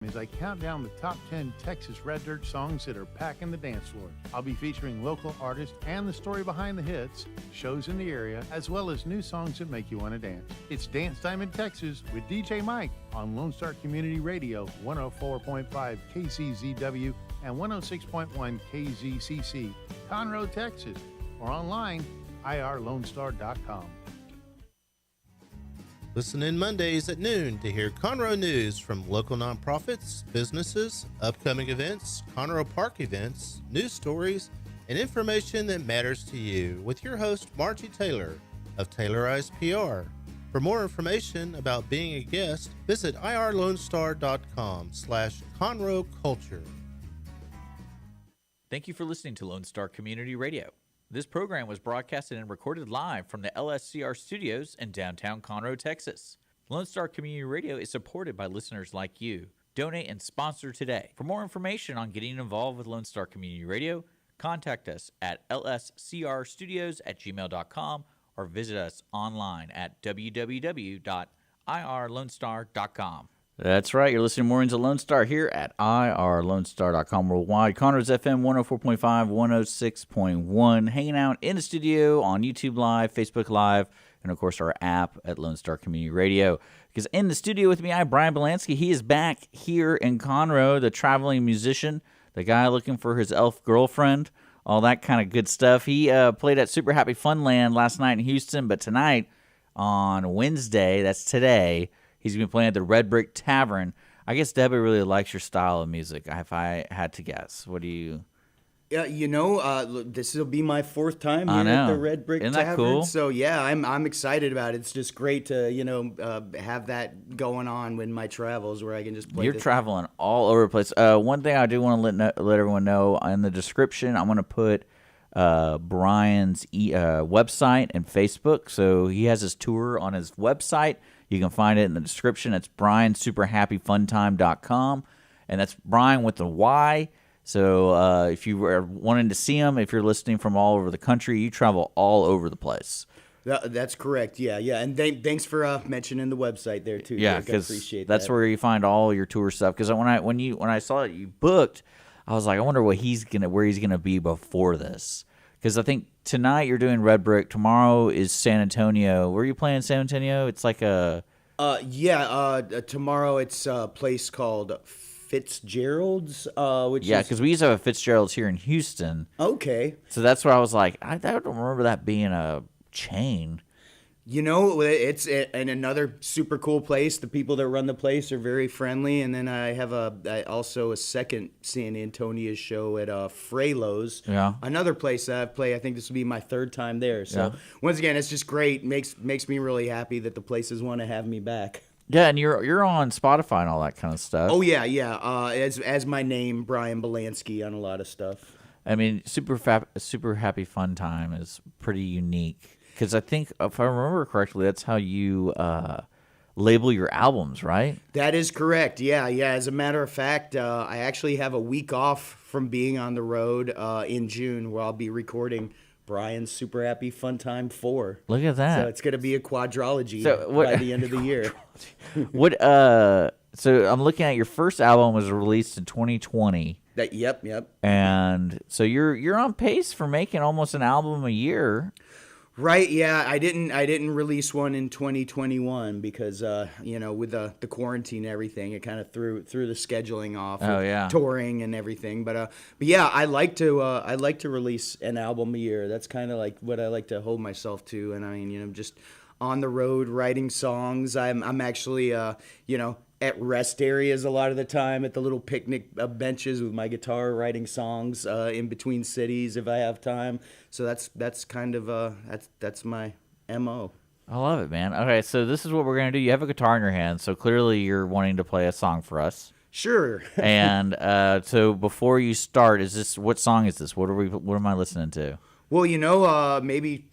As I count down the top 10 Texas Red Dirt songs that are packing the dance floor. I'll be featuring local artists and the story behind the hits, shows in the area, as well as new songs that make you want to dance. It's Dance Time in Texas with DJ Mike on Lone Star Community Radio, 104.5 KCZW and 106.1 KZCC, Conroe, Texas, or online, irlonestar.com. Listen in Mondays at noon to hear Conroe news from local nonprofits, businesses, upcoming events, Conroe Park events, news stories, and information that matters to you with your host, Margie Taylor of Taylorized PR. For more information about being a guest, visit irlonestar.com/Conroe Culture. Thank you for listening to Lone Star Community Radio. This program was broadcasted and recorded live from the LSCR studios in downtown Conroe, Texas. Lone Star Community Radio is supported by listeners like you. Donate and sponsor today. For more information on getting involved with Lone Star Community Radio, contact us at lscrstudios@gmail.com or visit us online at www.irlonestar.com. That's right. You're listening to Mornings of Lone Star here at irlonestar.com worldwide. Conroe's FM 104.5, 106.1. Hanging out in the studio on YouTube Live, Facebook Live, and, of course, our app at Lone Star Community Radio. Because in the studio with me, I have Bryan Bielanksi. He is back here in Conroe, the traveling musician, the guy looking for his elf girlfriend, all that kind of good stuff. He played at Super Happy Funland last night in Houston, but tonight on Wednesday, that's today, he's going to be playing at the Red Brick Tavern. I guess Debbie really likes your style of music, if I had to guess. What do you... Yeah, this will be my fourth time here at the Red Brick Tavern. Isn't that cool? So, yeah, I'm excited about it. It's just great to, have that going on when my travels where I can just play. You're traveling all over the place. One thing I do want to let everyone know, in the description, I'm going to put Bryan's website and Facebook. So he has his tour on his website. You can find it in the description. It's bryansuperhappyfuntime.com, and that's Bryan with the Y. So if you are wanting to see him, if you're listening from all over the country, you travel all over the place. That's correct. Yeah. And thanks for mentioning the website there too. Yeah, because that's where you find all your tour stuff. Because when I saw that you booked, I was like, I wonder where he's gonna be before this. Because I think tonight you're doing Red Brick. Tomorrow is San Antonio. Where are you playing San Antonio? It's like a... tomorrow it's a place called Fitzgerald's. Because we used to have a Fitzgerald's here in Houston. Okay. So that's where I was like, I don't remember that being a chain. It's in another super cool place. The people that run the place are very friendly. And then I have also a second San Antonio show at Frelo's. Yeah. Another place that I've played. I think this will be my third time there. So once again, it's just great. Makes me really happy that the places want to have me back. Yeah, and you're on Spotify and all that kind of stuff. Oh yeah. As my name, Bryan Bielanksi, on a lot of stuff. I mean, Super Happy Fun Time is pretty unique. Because I think, if I remember correctly, that's how you label your albums, right? That is correct. Yeah. As a matter of fact, I actually have a week off from being on the road in June where I'll be recording Bryan's Super Happy Fun Time 4. Look at that. So it's going to be a quadrology by the end of the year. So I'm looking at your first album was released in 2020. Yep. And so you're on pace for making almost an album a year. Right, yeah, I didn't release one in 2021 because with the quarantine and everything, it kind of threw the scheduling off. Touring and everything, but yeah, I like to release an album a year. That's kind of like what I like to hold myself to, and I mean, just on the road writing songs. I'm actually at rest areas a lot of the time at the little picnic benches with my guitar writing songs in between cities if I have time. So that's kind of that's my MO. I love it, man. Okay, so this is what we're going to do. You have a guitar in your hand, so clearly you're wanting to play a song for us. Sure. And so before you start, what song is this? What am I listening to? Well, maybe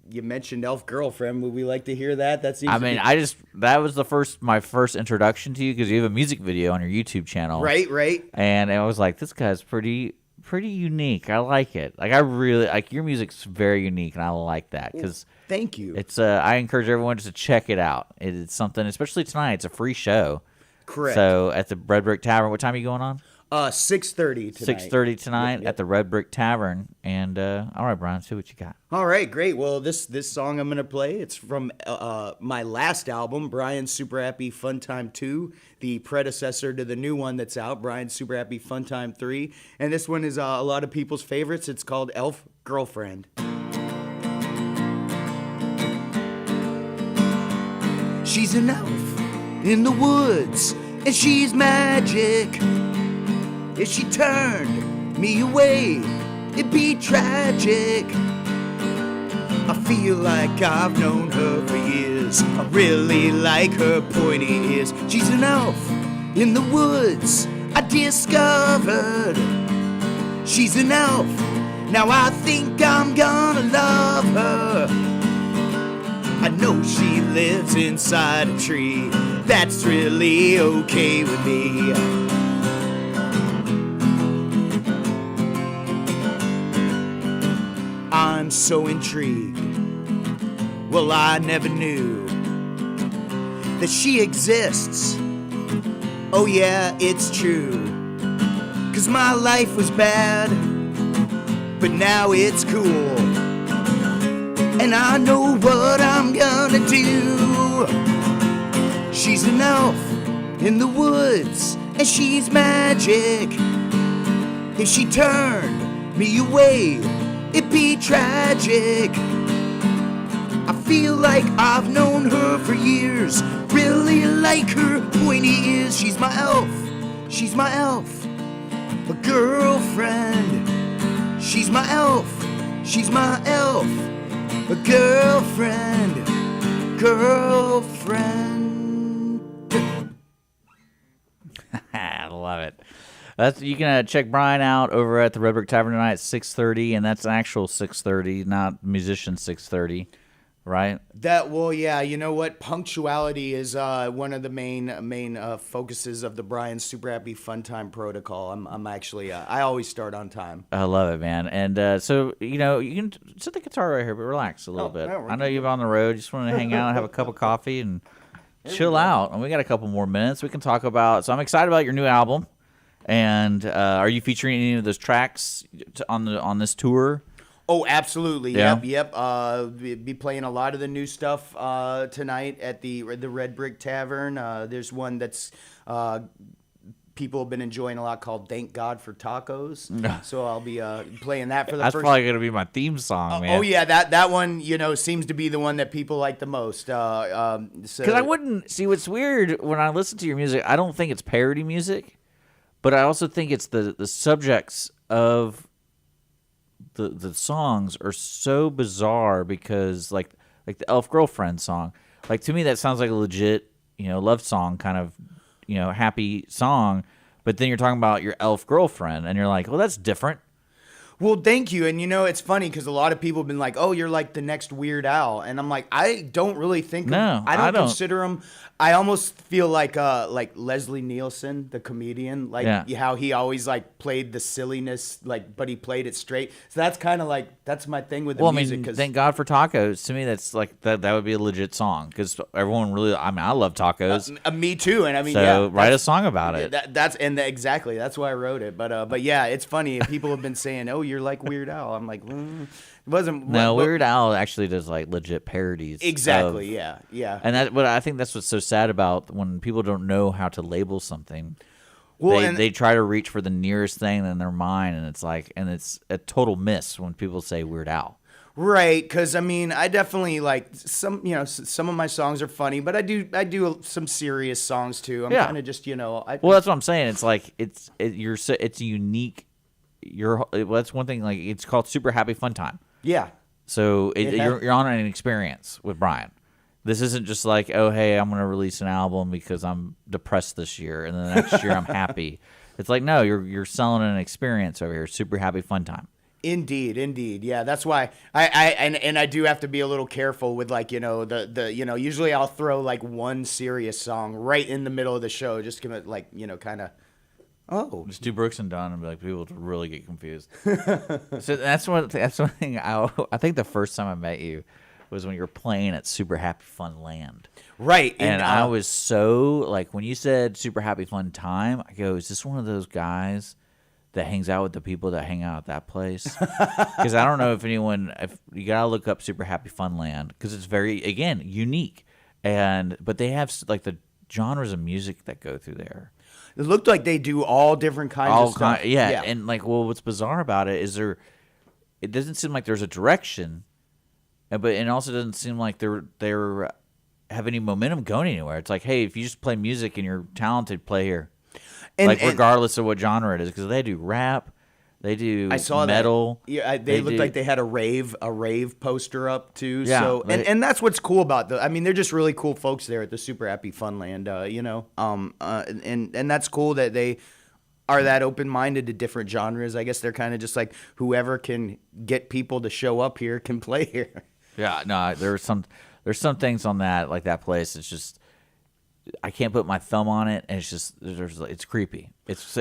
you mentioned Elf Girlfriend. Would we like to hear that? That was my first introduction to you because you have a music video on your YouTube channel. Right. And I was like, this guy's pretty unique. I like it. Like, I really like your music's very unique, and I like that because thank you. It's I encourage everyone just to check it out. It's something, especially tonight. It's a free show. Correct. So at the Red Brick Tavern, what time are you going on? 6:30 tonight. 6:30 tonight Yep. at the Red Brick Tavern. And all right, Brian, see what you got. All right, great. Well, this song I'm gonna play, it's from my last album, Bryan's Super Happy Fun Time 2, the predecessor to the new one that's out, Bryan's Super Happy Fun Time 3. And this one is a lot of people's favorites. It's called Elf Girlfriend. She's an elf in the woods, and she's magic. If she turned me away, it'd be tragic. I feel like I've known her for years. I really like her pointy ears. She's an elf in the woods, I discovered. She's an elf, now I think I'm gonna love her. I know she lives inside a tree. That's really okay with me. I'm so intrigued. Well, I never knew that she exists. Oh yeah, it's true. 'Cause my life was bad, but now it's cool. And I know what I'm gonna do. She's an elf in the woods, and she's magic. If she turned me away, it'd be tragic. I feel like I've known her for years. Really like her pointy ears. She's my elf. She's my elf. A girlfriend. She's my elf. She's my elf. A girlfriend. Girlfriend. I love it. You can check Brian out over at the Red Brick Tavern tonight at 6:30, and that's an actual 6:30, not musician 6:30, right? Yeah, you know what? Punctuality is one of the main focuses of the Bryan's Super Happy Fun Time protocol. I'm actually I always start on time. I love it, man. And so you can set the guitar right here, but relax a little bit. No, I know you're on the road. You just want to hang out, have a cup of coffee, and chill out. And we got a couple more minutes. We can talk about. So I'm excited about your new album. And are you featuring any of those tracks on this tour? Oh, absolutely. Yeah. Yep. Be playing a lot of the new stuff tonight at the Red Brick Tavern. There's one that's people have been enjoying a lot called "Thank God for Tacos." So I'll be playing that for the That's first. probably gonna be my theme song, man. Oh yeah, that one seems to be the one that people like the most. Because I wouldn't see what's weird when I listen to your music. I don't think it's parody music. But I also think it's the subjects of the songs are so bizarre because like the Elf Girlfriend song, like to me that sounds like a legit love song kind of happy song, but then you're talking about your elf girlfriend and you're like, well, that's different. Well, thank you. And it's funny because a lot of people have been like, "Oh, you're like the next Weird Al," and I'm like, I don't really think. I don't consider him. I almost feel like Leslie Nielsen, the comedian, how he always played the silliness, but he played it straight. So that's kind of that's my thing with the music. Well, Thank God for Tacos. To me, that's that would be a legit song because everyone really. I love tacos. Me too, and write a song about it. Exactly. That's why I wrote it. But yeah, it's funny. People have been saying, "Oh, you're like Weird Al." I'm like, it wasn't. Weird Al actually does legit parodies. Exactly. Yeah. And I think that's what's so sad about when people don't know how to label something. Well, they try to reach for the nearest thing in their mind, and it's a total miss when people say Weird Al. Right, because I definitely some of my songs are funny, but I do some serious songs too. I'm kind of just well, that's what I'm saying. It's it's unique. That's one thing. It's called Super Happy Fun Time. Yeah. So you're on an experience with Brian. This isn't just oh, hey, I'm going to release an album because I'm depressed this year, and then the next year I'm happy. It's no, you're selling an experience over here. Super Happy Fun Time. Indeed. Yeah, that's why I do have to be a little careful with usually I'll throw one serious song right in the middle of the show just to kind of. Oh, just do Brooks and Dunn and be people to really get confused. So that's one thing. I think the first time I met you, was when you were playing at Super Happy Fun Land. Right. And I was so, like, when you said Super Happy Fun Time, I go, is this one of those guys that hangs out with the people that hang out at that place? Because I don't know if you got to look up Super Happy Fun Land, because it's very, again, unique. But they have, like, the genres of music that go through there. It looked like they do all different kinds of stuff. Yeah, and, like, well, what's bizarre about it is it doesn't seem like there's a direction, but it also doesn't seem like they're have any momentum going anywhere. It's like, hey, if you just play music and you're talented, play here. Regardless of what genre it is, because they do rap, they do metal. That. Yeah, they looked like they had a rave poster up too. Yeah, so and that's what's cool about they're just really cool folks there at the Super Happy Funland. And that's cool that they are that open-minded to different genres. I guess they're kind of just like whoever can get people to show up here can play here. Yeah, no, there's some things on that place. It's just, I can't put my thumb on it, and it's just it's creepy. It's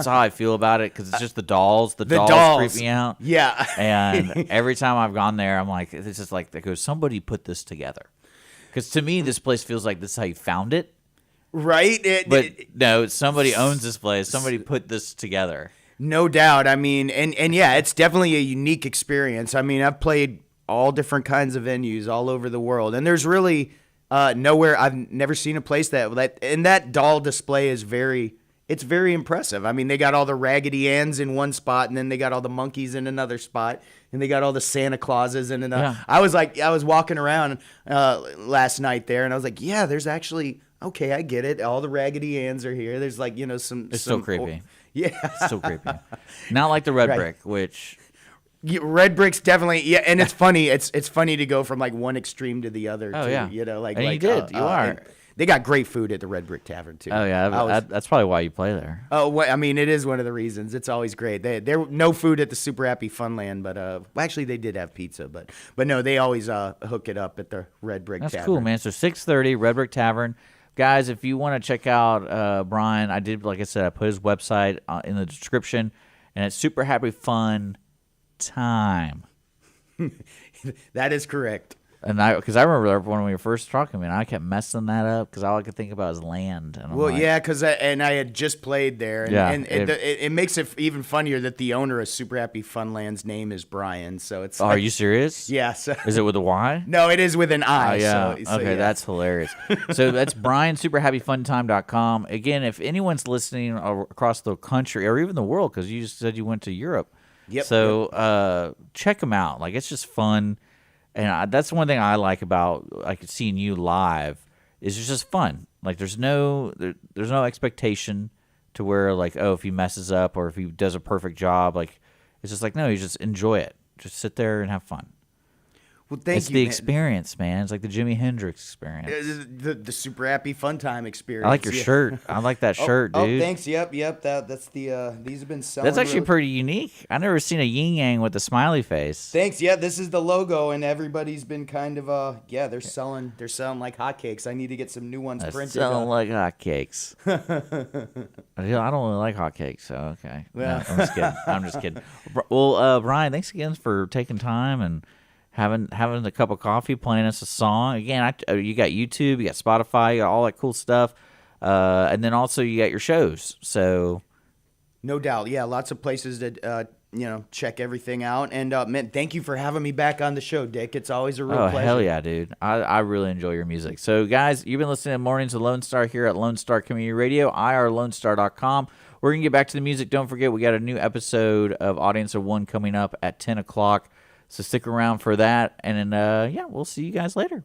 how I feel about it, because it's just the dolls. The dolls creep me out. Yeah. And every time I've gone there, I'm like, it's just like, somebody put this together. Because to me, this place feels like this is how you found it. Right. No, somebody owns this place. Somebody put this together. No doubt. I mean, and yeah, it's definitely a unique experience. I mean, I've played all different kinds of venues all over the world, and there's really nowhere I've never seen a place that doll display is very impressive. I mean, they got all the Raggedy Anns in one spot, and then they got all the monkeys in another spot, and they got all the Santa Clauses in another. Yeah. I was walking around last night there, and I was like, yeah, there's actually, okay, I get it. All the Raggedy Anns are here. There's like, some. It's so creepy. Yeah, it's so creepy. Not like the Red Brick, which. Yeah, Red Brick's definitely, and it's funny. It's funny to go from like one extreme to the other. Oh, too, yeah. You are. They got great food at the Red Brick Tavern too. Oh yeah, that's probably why you play there. Oh, I mean, it is one of the reasons. It's always great. There no food at the Super Happy Funland, but actually they did have pizza, but no, they always hook it up at the Red Brick Tavern. That's cool, man. So 6:30 Red Brick Tavern. Guys, if you want to check out Bryan, like I said, I put his website in the description, and it's Super Happy Fun Time. That is correct. And because I remember when we were first talking, man, I kept messing that up because all I could think about was land. And yeah, because I had just played there, and it makes it even funnier that the owner of Super Happy Funland's name is Bryan. So it's. Oh, are you serious? Yeah. So, is it with a Y? No, it is with an I. Oh, yeah. So, okay, yeah. That's hilarious. So that's Bryan, superhappyfuntime.com. Again, if anyone's listening across the country or even the world, because you just said you went to Europe. Yep. So check them out. Like, it's just fun. And that's one thing I like about seeing you live is it's just fun. Like there's no expectation to where like, oh, if he messes up or if he does a perfect job, like it's just like, no, you just enjoy it. Just sit there and have fun. Well, thank you. It's the experience, man. It's like the Jimi Hendrix experience. The Super Happy Fun Time experience. I like your shirt. I like that shirt, dude. Oh, thanks. Yep. That's the. These have been selling. That's actually pretty unique. I never seen a yin yang with a smiley face. Thanks. Yeah, this is the logo, and everybody's been kind of they're selling like hotcakes. I need to get some new ones printed. Selling like hotcakes. I don't really like hotcakes, so okay. Well. No, I'm just kidding. Well, Bryan, thanks again for taking time and having a cup of coffee, playing us a song. Again, you got YouTube, you got Spotify, you got all that cool stuff, and then also you got your shows. So, no doubt, yeah, lots of places to check everything out. And man, thank you for having me back on the show, Dick. It's always a real pleasure. Oh hell yeah, dude! I really enjoy your music. So, guys, you've been listening to Mornings with Lone Star here at Lone Star Community Radio, irlonestar.com. We're gonna get back to the music. Don't forget, we got a new episode of Audience of One coming up at 10 o'clock. So stick around for that, and then, we'll see you guys later.